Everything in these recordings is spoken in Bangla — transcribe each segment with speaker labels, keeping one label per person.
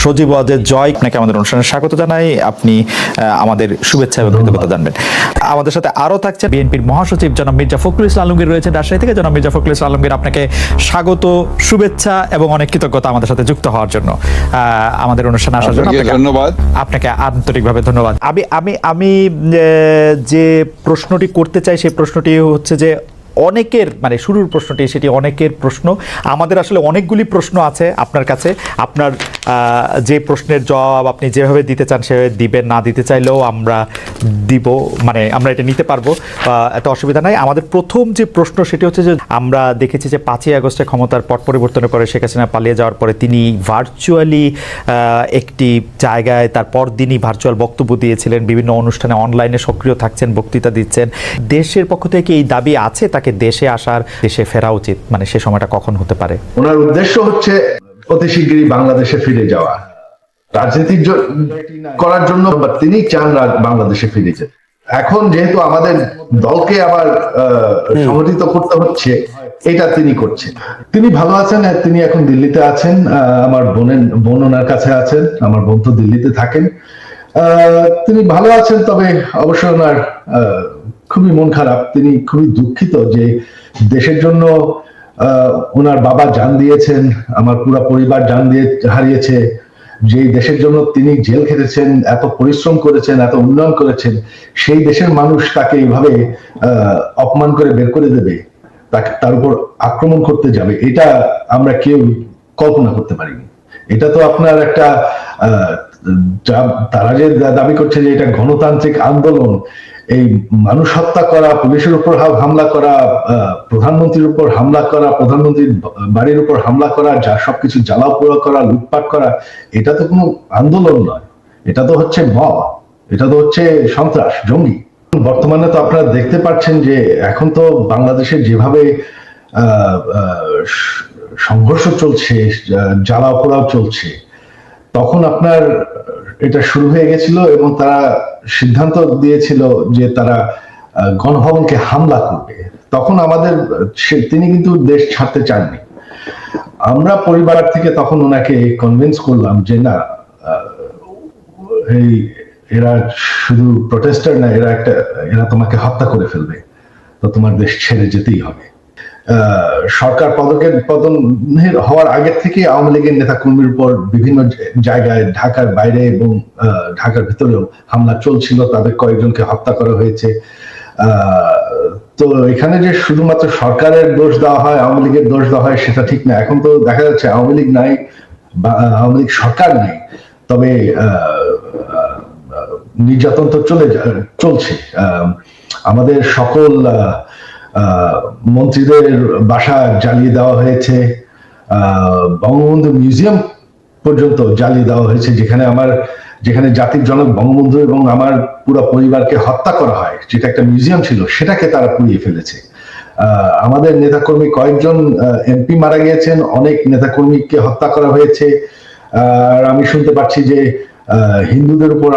Speaker 1: সজীব ওয়াজেদ জয়, আপনাকে আমাদের অনুষ্ঠানে স্বাগত জানাই। আপনি আমাদের শুভেচ্ছা এবং কৃতজ্ঞতা জানবেন। আমাদের সাথে আরো থাকছে বিএনপির মহাসচিব জনাব মির্জা ফখরুল ইসলাম আলমগীর রয়েছে রাজশাহী থেকে। জনাব মির্জা ফখরুল ইসলাম আলমগীর, আপনাকে স্বাগত, শুভেচ্ছা এবং অনেক কৃতজ্ঞতা আমাদের সাথে যুক্ত হওয়ার জন্য, আমাদের অনুষ্ঠানে আসার জন্য
Speaker 2: ধন্যবাদ।
Speaker 1: আপনাকে আন্তরিকভাবে ধন্যবাদ। আমি যে প্রশ্নটি করতে চাই সেই প্রশ্নটি হচ্ছে যে অনেকের মানে শুরুর প্রশ্নটি সেটি অনেকের প্রশ্ন। আমাদের আসলে অনেকগুলি প্রশ্ন আছে আপনার কাছে। আপনার যে প্রশ্নের জবাব আপনি যেভাবে দিতে চান সেভাবে দিবেন, না দিতে চাইলেও আমরা দিব, মানে আমরা এটা নিতে পারবো, এত অসুবিধা নাই। আমাদের প্রথম যে প্রশ্ন সেটি হচ্ছে যে আমরা দেখেছি যে 5ই আগস্টে ক্ষমতার পট পরিবর্তনের পরে শেখ হাসিনা পালিয়ে যাওয়ার পরে তিনি ভার্চুয়ালি একটি জায়গায় তার পর দিনই ভার্চুয়াল বক্তব্য দিয়েছিলেন, বিভিন্ন অনুষ্ঠানে অনলাইনে সক্রিয় থাকছেন, বক্তৃতা দিচ্ছেন। দেশের পক্ষ থেকে এই দাবি আছে তাকে দেশে আসার, দেশে ফেরা উচিত, মানে সে সময়টা কখন হতে পারে?
Speaker 3: ওনার উদ্দেশ্য হচ্ছে অতি শীঘ্রই বাংলাদেশে ফিরে যাওয়া, রাজনীতি করার জন্য তিনি চান বাংলাদেশে ফিরে যেতে। এখন যেহেতু আমাদের দলকে আবার সংগঠিত করতে হচ্ছে, এটা তিনি করছেন। তিনি ভালো আছেন, তিনি এখন দিল্লিতে আছেন, আমার বোন ওনার কাছে আছেন, আমার বোন তো দিল্লিতে থাকেন। তিনি ভালো আছেন, তবে অবশ্য ওনার খুবই মন খারাপ। তিনি খুবই দুঃখিত যে দেশের জন্য ওনার বাবা জান দিয়েছেন, আমার পুরো পরিবার জান দিয়ে হারিয়েছে। যে দেশের জন্য তিনি জেল খেটেছেন, এত পরিশ্রম করেছেন, এত উন্নয়ন করেছেন, সেই দেশের মানুষ তাকে এইভাবে অপমান করে বের করে দেবে, তার উপর আক্রমণ করতে যাবে, এটা আমরা কেউ কল্পনা করতে পারিনি। এটা তো আপনার একটা তারা যে দাবি করছে যে এটা গণতান্ত্রিক আন্দোলন, এই মানুষ হত্যা করা, পুলিশের উপর হামলা করা, প্রধানমন্ত্রীর উপর হামলা করা, প্রধানমন্ত্রীর বাড়ির উপর হামলা করা, যা সবকিছু জ্বালাও পোড়া করা, লুটপাট করা, এটা তো কোনো আন্দোলন নয়, এটা তো হচ্ছে মব, এটা তো হচ্ছে সন্ত্রাস, জঙ্গি। বর্তমানে তো আপনারা দেখতে পাচ্ছেন যে এখন তো বাংলাদেশে যেভাবে সংঘর্ষ চলছে, জ্বালাও পোড়াও চলছে, তখন আপনার এটা শুরু হয়ে গেছিল এবং তারা সিদ্ধান্ত দিয়েছিল যে তারা গণভবনকে হামলা করবে। তখন তিনি কিন্তু দেশ ছাড়তে চাননি। আমরা পরিবার থেকে তখন ওনাকে কনভিন্স করলাম যে না, এরা শুধু প্রটেস্টার না, এরা তোমাকে হত্যা করে ফেলবে, তো তোমার দেশ ছেড়ে যেতেই হবে। সরকার পতন হওয়ার আগে থেকে আওয়ামী লীগের নেতা কর্মীর উপর বিভিন্ন জায়গায় ঢাকার বাইরে এবং ঢাকার ভিতরেও হামলা চলছিল, তাদের কয়েকজনকে হত্যা করা হয়েছে। তো এখানে যে শুধুমাত্র সরকারের দোষ দেওয়া হয়, আওয়ামী লীগের দোষ দেওয়া হয়, সেটা ঠিক না। এখন তো দেখা যাচ্ছে আওয়ামী লীগ নাই বা আওয়ামী লীগ সরকার নেই, তবে নির্যাতন তো চলছে। আমাদের সকল মন্ত্রীদের বাসা জ্বালিয়ে দেওয়া হয়েছে, বঙ্গবন্ধু মিউজিয়াম পর্যন্ত জ্বালিয়ে দেওয়া হয়েছে, যেখানে জাতির জনক বঙ্গবন্ধু এবং আমার পুরো পরিবারকে হত্যা করা হয়, যেটা একটা মিউজিয়াম ছিল, সেটাকে তারা পুড়িয়ে ফেলেছে। আমাদের নেতাকর্মী কয়েকজন এমপি মারা গিয়েছেন, অনেক নেতাকর্মীকে হত্যা করা হয়েছে। আর আমি শুনতে পাচ্ছি যে হিন্দুদের উপর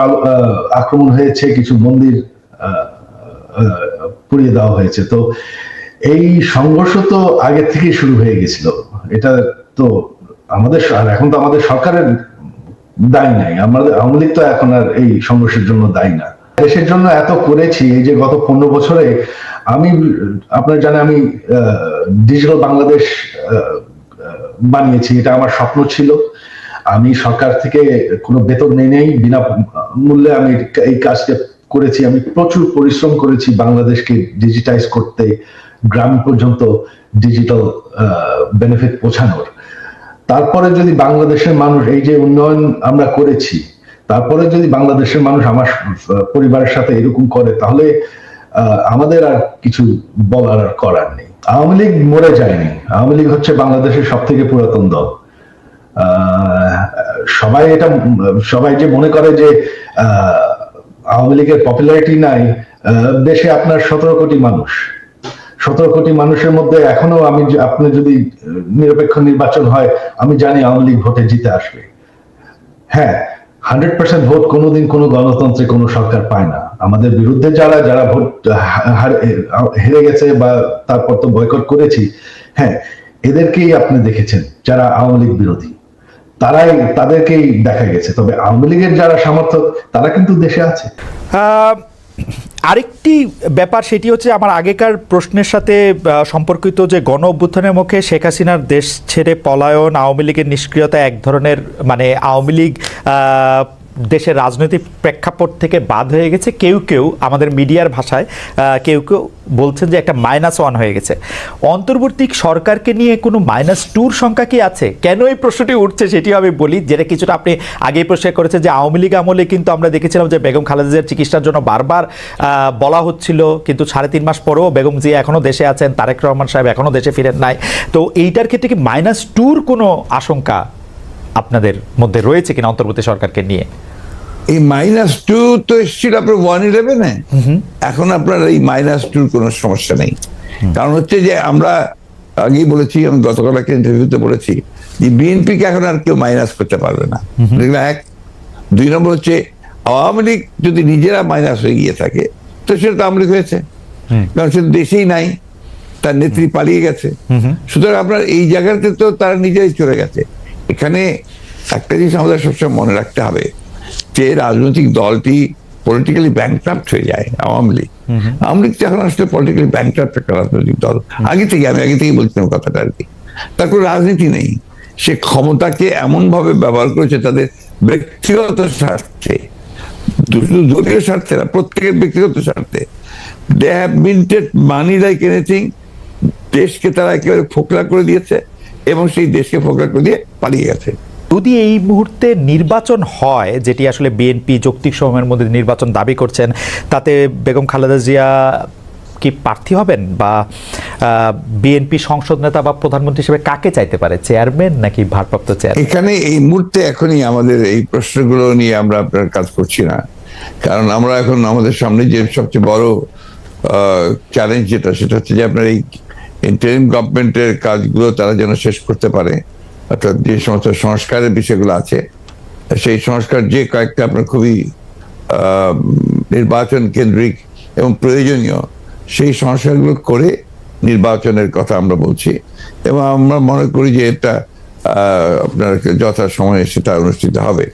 Speaker 3: আক্রমণ হয়েছে, কিছু মন্দির পুড়িয়ে দেওয়া হয়েছে। তো এই সংঘর্ষ তো আগে থেকেই শুরু হয়ে গেছিল। এটা তো এখন তো আমাদের সরকারের দায়ী নাই, আমাদের আওয়ামী লীগ তো এখন আর এই সংঘর্ষের জন্য দায়ী না। দেশের জন্য এত করেছি, এই যে গত 15 বছরে আপনার জানেন আমি ডিজিটাল বাংলাদেশ বানিয়েছি, এটা আমার স্বপ্ন ছিল। আমি সরকার থেকে কোনো বেতন নেই, বিনা মূল্যে আমি এই কাজটা করেছি। আমি প্রচুর পরিশ্রম করেছি বাংলাদেশকে ডিজিটাইজ করতে, গ্রাম পর্যন্ত ডিজিটাল বেনিফিট পৌঁছানোর। তারপরে যদি বাংলাদেশের মানুষ, এই যে উন্নয়ন আমরা করেছি, তারপরে যদি বাংলাদেশের মানুষ আমার পরিবারের সাথে এরকম করে, তাহলে আমাদের আর কিছু বলার আর করার নেই। আওয়ামী লীগ মরে যায়নি, আওয়ামী লীগ হচ্ছে বাংলাদেশের সব থেকে পুরাতন দল। সবাই যে মনে করে যে আওয়ামী লীগের পপুলারিটি নাই, দেশে আপনার 17 কোটি মানুষ, 17 কোটি মানুষের মধ্যে এখনো আপনি যদি নিরপেক্ষ নির্বাচন হয়, আমি জানি আওয়ামী লীগ ভোটে জিতে আসবে। হ্যাঁ, 100% ভোট কোনোদিন কোনো গণতন্ত্রে কোনো সরকার পায় না। আমাদের বিরুদ্ধে যারা ভোট হেরে গেছে বা তারপর তো বয়কট করেছি, হ্যাঁ, এদেরকেই আপনি দেখেছেন যারা আওয়ামী লীগ বিরোধী। তাদেরকেই দেখা গেছে। তবে আওয়ামী লীগের যারা সমর্থক তারা কিন্তু দেশে আছে।
Speaker 1: আরেকটি ব্যাপার সেটি হচ্ছে আমার আগেকার প্রশ্নের সাথে সম্পর্কিত, যে গণ অভ্যুত্থানের মুখে শেখ হাসিনার দেশ ছেড়ে পলায়ন, আওয়ামী লীগের নিষ্ক্রিয়তা এক ধরনের, মানে আওয়ামী লীগ দেশের রাজনৈতিক প্রেক্ষাপট থেকে বাদ হয়ে গেছে। কেউ কেউ আমাদের মিডিয়ার ভাষায় কেউ কেউ বলছেন যে একটা -1 হয়ে গেছে। অন্তর্বর্তী সরকারকে নিয়ে কোনো -2 সংখ্যা কি আছে? কেন এই প্রশ্নটি উঠছে সেটিও আমি বলি, যেটা কিছুটা আপনি আগেই প্রশ্ন করেছেন যে আওয়ামী লীগ আমলে কিন্তু আমরা দেখেছিলাম যে বেগম খালেদা জিয়ার চিকিৎসার জন্য বারবার বলা হচ্ছিল, কিন্তু 3.5 মাস পরেও বেগম জিয়া এখনও দেশে আছেন, তারেক রহমান সাহেব এখনও দেশে ফিরেন নাই। তো এইটার ক্ষেত্রে কি -2 কোনো আশঙ্কা আপনাদের মধ্যে রয়েছে কিনা অন্তর্বর্তী সরকারকে নিয়ে?
Speaker 2: এই -2 তো এসেছিল আপনার 1/11-এ। এখন আপনার এই -2 কোনো সমস্যা নেই। কারণ হচ্ছে যে আমরা আগেই বলেছি, আমি গতকাল একটা ইন্টারভিউতে বলেছি যে বিএনপিকে এখন আর কেউ মাইনাস করতে পারবে না। এক, 2 নম্বর হচ্ছে আওয়ামী লীগ যদি নিজেরা মাইনাস হয়ে গিয়ে থাকে তো সেটা তো আওয়ামী লীগ হয়েছে, কারণ সেটা দেশেই নাই, তার নেত্রী পালিয়ে গেছে। সুতরাং আপনার এই জায়গাতে তো তারা নিজেরাই চলে গেছে। এখানে একটা জিনিস আমাদের সবসময় মনে রাখতে হবে, যে রাজনৈতিক দলটি পলিটিক্যালি ব্যাংক্রাফট হয়ে যায়। আওয়ামী লীগ এখন আসলে পলিটিক্যালি ব্যাংক্রাফট একটা রাজনৈতিক দল। আমি আগে থেকেই বলছিলাম কথাটা আর কি। তার কোনো রাজনীতি নেই, সে ক্ষমতাকে এমন ভাবে ব্যবহার করেছে তাদের ব্যক্তিগত স্বার্থে, দলীয় স্বার্থে না, প্রত্যেকের ব্যক্তিগত স্বার্থে। They have minted money like anything. দেশকে তারা একেবারে ফোকলা করে দিয়েছে এবং সেই দেশকে ফোকলা করে দিয়ে পালিয়ে গেছে।
Speaker 1: যদি এই মুহূর্তে নির্বাচন হয়, যেটি আসলে বিএনপি যৌক্তিক সময়ের মধ্যে নির্বাচন দাবি করছেন, তাতে বেগম খালেদা জিয়া কি প্রার্থী হবেন, বা বিএনপি সংসদ নেতা বা প্রধানমন্ত্রী হিসেবে কাকে চাইতে পারে, চেয়ারম্যান নাকি ভারপ্রাপ্ত চেয়ারম্যান?
Speaker 2: এখানে এই মুহূর্তে এখনই আমাদের এই প্রশ্নগুলো নিয়ে আমরা আপনার কাজ করছি না, কারণ আমরা এখন আমাদের সামনে যে সবচেয়ে বড় চ্যালেঞ্জ সেটা হচ্ছে যে আপনার এই ইন্টারিম গভর্নমেন্টের কাজগুলো তারা যেন শেষ করতে পারে, অর্থাৎ যে সমস্ত সংস্কারের বিষয়গুলো আছে সেই সংস্কার যে কয়েকটা আপনার খুবই নির্বাচন কেন্দ্রিক এবং প্রয়োজনীয়, সেই সংস্কারগুলো করে নির্বাচনের কথা আমরা বলছি। এবং আমরা মনে করি যে এটা আপনার যথা সময়ে সেটা অনুষ্ঠিত হবে।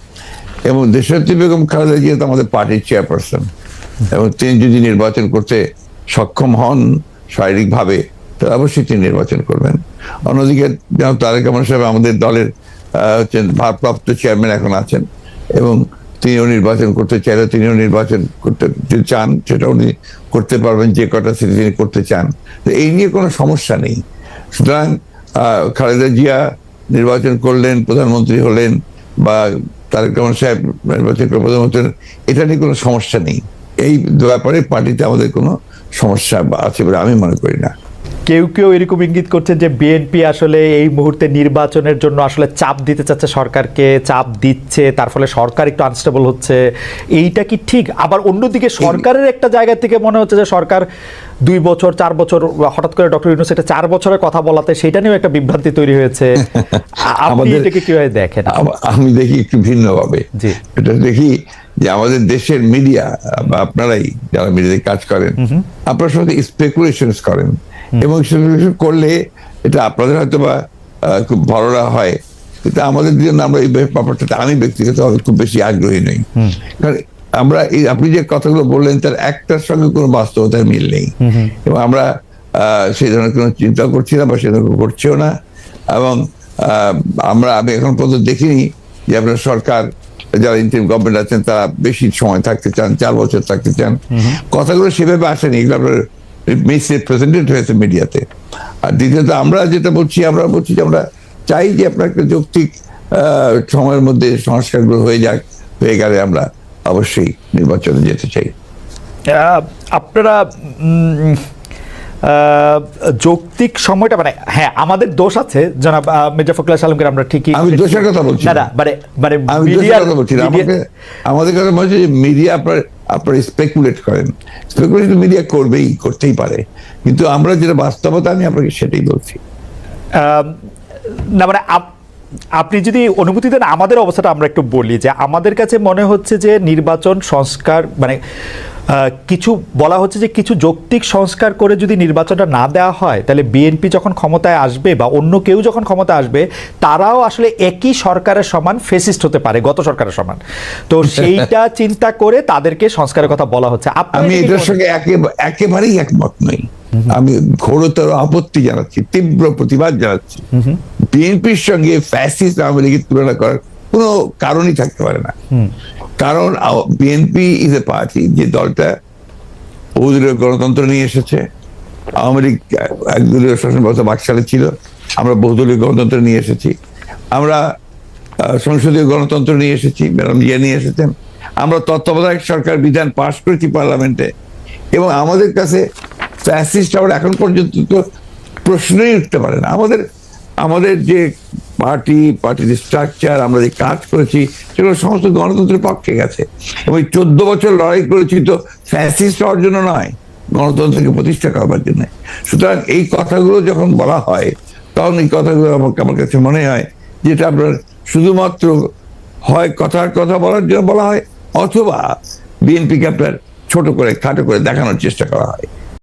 Speaker 2: এবং দেশনেত্রী বেগম খালেদা জিয়া তো আমাদের পার্টির চেয়ারপারসন, এবং তিনি যদি নির্বাচন করতে সক্ষম হন শারীরিকভাবে, তাহলে অবশ্যই তিনি নির্বাচন করবেন। অন্যদিকে যেমন তারেক রহমান সাহেব আমাদের দলের ভারপ্রাপ্ত চেয়ারম্যান এখন আছেন, এবং তিনিও নির্বাচন করতে চাইলে তিনিও নির্বাচন করতে চান, সেটা উনি করতে পারবেন যে কটা সিটি তিনি করতে চান। তো এই নিয়ে কোনো সমস্যা নেই। সুতরাং খালেদা জিয়া নির্বাচন করলেন, প্রধানমন্ত্রী হলেন, বা তারেক রহমান সাহেব নির্বাচন করে প্রধানমন্ত্রী, এটা নিয়ে কোনো সমস্যা নেই। এই ব্যাপারে পার্টিতে আমাদের কোনো সমস্যা আছে বলে আমি মনে করি না।
Speaker 1: কেউ কেউ এরকম ইঙ্গিত করছেন যে বিএনপি আসলে এই মুহূর্তে নির্বাচনের জন্য আসলে চাপ দিতে চাচ্ছে, সরকারকে চাপ দিচ্ছে, তার ফলে সরকার একটু আনস্টেবল হচ্ছে। এইটা কি ঠিক? আবার অন্যদিকে সরকারের একটা জায়গা থেকে মনে হচ্ছে যে সরকার 2 বছর 4 বছর, হঠাৎ করে ডক্টর ইউনূস এটা 4 বছরের কথা বলাতে সেটা নিয়েও একটা বিভ্রান্তি তৈরি হয়েছে। আপনি এটাকে কিভাবে দেখেন?
Speaker 2: আমি দেখি একটু ভিন্নভাবে। এটা দেখি যে আমাদের দেশের মিডিয়া, আপনারাই যারা মিডিয়াতে কাজ করেন, আপনারা সঙ্গে স্পেকুলেশনস করেন, এবং স্পেকুলেশন করলে এটা আপনাদের হয়তো বা খুব ভালোরা হয়, কিন্তু আমাদের জন্য আমরা এই ব্যাপারটা আমি ব্যক্তিগতভাবে খুব বেশি আগ্রহী নই। কারণ আমরা আপনি যে কথাগুলো বললেন তার একটার সঙ্গে কোনো বাস্তবতার মিল নেই, এবং আমরা সেই ধরনের কোনো চিন্তা করছি না বা সে ধরনের করছেও না। এবং আমি এখন পর্যন্ত দেখিনি যে আপনার সরকার যারা ইন্টারিম গভর্নমেন্ট আছেন তারা বেশি সময় থাকতে চান, 4 বছর থাকতে চান। কথাগুলো সেভাবে আসেনি, এগুলো আপনার মিসরিপ্রেজেন্টেড হয়েছে মিডিয়াতে। আর দ্বিতীয়ত আমরা যেটা বলছি, আমরা বলছি যে আমরা চাই যে আপনার একটা যৌক্তিক সময়ের মধ্যে সংস্কারগুলো হয়ে গেলে আমরা অবশ্যই নির্বাচনে যেতে চাই।
Speaker 1: আপনারা যৌক্তিক সময়টা, মানে হ্যাঁ আমাদের দোষ আছে জনাব মির্জা ফখরুল আলমগীর, আমরা ঠিকই,
Speaker 2: আমি দোষের কথা বলছি না,
Speaker 1: মানে
Speaker 2: আমি দোষের কথা বলছি না। আমাদের কথা বলছি যে মিডিয়া আপনার স্পেকুলেট করেন, স্পেকুলেশন মিডিয়া করতেই পারে, কিন্তু আমরা যেটা বাস্তবতা আমি আপনাকে সেটাই বলছি।
Speaker 1: না মানে আপনি যদি অনুমতি দেন আমাদের অবস্থাটা আমরা একটু বলি, যে আমাদের কাছে মনে হচ্ছে যে নির্বাচন সংস্কার, মানে কিছু বলা হচ্ছে যে কিছু যৌক্তিক সংস্কার করে যদি নির্বাচনটা না দেওয়া হয় তাহলে বিএনপি যখন ক্ষমতায় আসবে বা অন্য কেউ যখন ক্ষমতা আসবে তারাও আসলে একই সরকারের সমান ফেসিস্ট হতে পারে, গত সরকারের সমান। তো সেইটা চিন্তা করে তাদেরকে সংস্কারের কথা বলা হচ্ছে।
Speaker 2: আমি এটার সঙ্গে একেবারেই একমত নই। আমি ঘোরতর আপত্তি জানাচ্ছি, তীব্র প্রতিবাদ জানাচ্ছি। বিএনপির সঙ্গে ফ্যাসিস্ট আওয়ামী লীগের তুলনা করার কোনো কারণই থাকতে পারে না। কারণ বিএনপি ইজ এ পার্টি, যে দলটা বহুদলীয় গণতন্ত্র নিয়ে এসেছে। আওয়ামী লীগ একদলীয় শাসন ব্যবস্থা বাকশালে ছিল, আমরা বহুদলীয় গণতন্ত্র নিয়ে এসেছি। আমরা সংসদীয় গণতন্ত্র নিয়ে এসেছি, ম্যাডাম জিয়া নিয়ে এসেছেন। আমরা তত্ত্বাবধায়ক সরকার বিধান পাশ করেছি পার্লামেন্টে, এবং আমাদের কাছে ফ্যাসিস্ট আবার এখন পর্যন্ত তো প্রশ্নই উঠতে পারে না। আমাদের যে পার্টির স্ট্রাকচার, আমরা যে কাজ করেছি, সেগুলো সমস্ত গণতন্ত্রের পক্ষে গেছে। এবং 14 বছর লড়াই করেছি তো ফ্যাসিস্ট হওয়ার জন্য নয়, গণতন্ত্রকে প্রতিষ্ঠা করবার জন্য। সুতরাং এই কথাগুলো যখন বলা হয়, তখন এই কথাগুলো আমার কাছে মনে হয় যেটা আপনার শুধুমাত্র হয় কথার কথা বলার জন্য বলা হয়, অথবা বিএনপিকে আপনার ছোট করে খাটো করে দেখানোর চেষ্টা করা হয়।